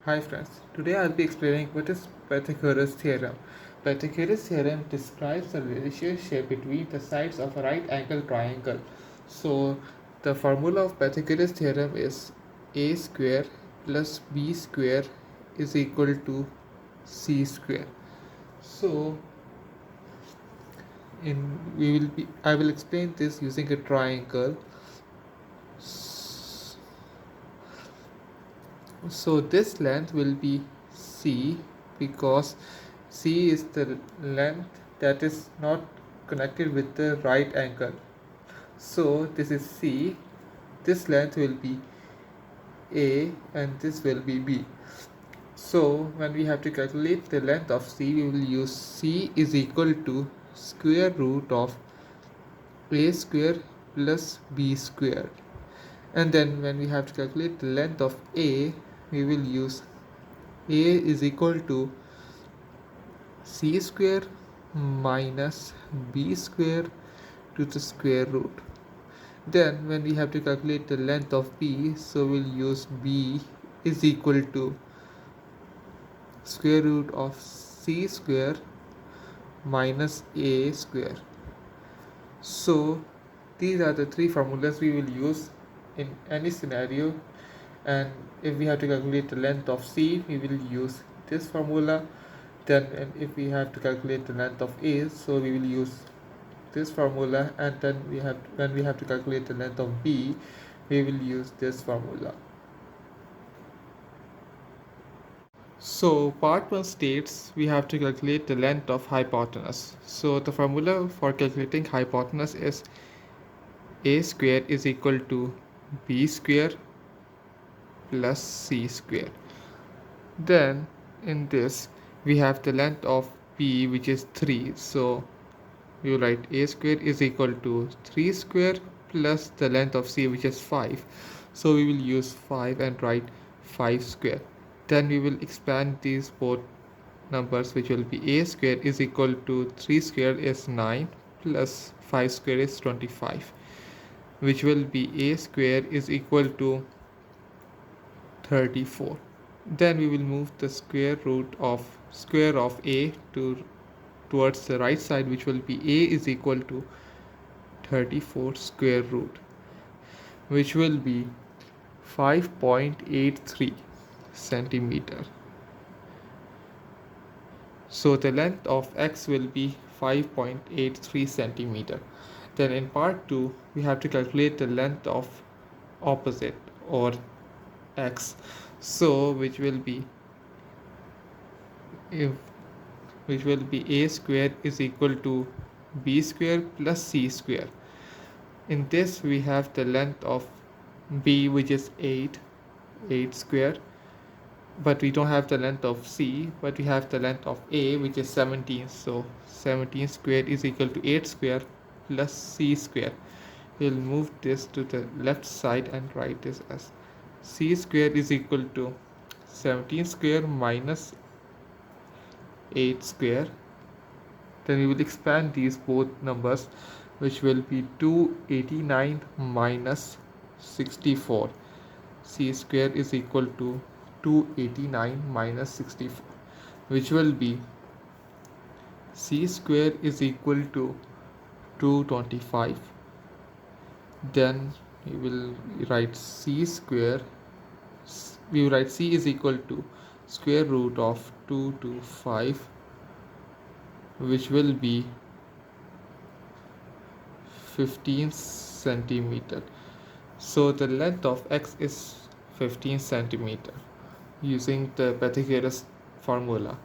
Hi friends, today I'll be explaining what is Pythagoras theorem. Pythagoras theorem describes the relationship between the sides of a right angle triangle. So the formula of Pythagoras theorem is a square plus b square is equal to c square. So I will explain this using a triangle. So this length will be C because C is the length that is not connected with the right angle. So this is C, this length will be A and this will be B. So when we have to calculate the length of C, we will use C is equal to square root of A square plus B square. And then when we have to calculate the length of A, we will use A is equal to c square minus b square to the square root. Then when we have to calculate the length of b, so we'll use b is equal to square root of c square minus a square. So these are the three formulas we will use in any scenario, and if we have to calculate the length of c, we will use this formula. Then if we have to calculate the length of A, so we will use this formula, and then when we have to calculate the length of B, we will use this formula. So part 1 states we have to calculate the length of hypotenuse. So the formula for calculating hypotenuse is A square is equal to B square plus C square. Then in this we have the length of B, which is 3, so we will write A square is equal to 3 square plus the length of C, which is 5, so we will use 5 and write 5 square. Then we will expand these both numbers, which will be A square is equal to 3 square is 9 plus 5 square is 25, which will be A square is equal to 34. Then we will move the square of A towards the right side, which will be A is equal to 34 square root, which will be 5.83 centimeter. So the length of x will be 5.83 centimeter. Then in part 2, we have to calculate the length of opposite or x, so which will be a square is equal to b square plus c square. In this we have the length of b, which is 8 square, but we don't have the length of c, but we have the length of a, which is 17, so 17 square is equal to 8 square plus c square. We'll move this to the left side and write this as c square is equal to 17 square minus 8 square. Then we will expand these both numbers, which will be 289 minus 64. C square is equal to 289 minus 64, which will be C square is equal to 225. Then we will write C is equal to square root of 225, which will be 15 centimeter. So the length of x is 15 centimeter using the Pythagoras formula.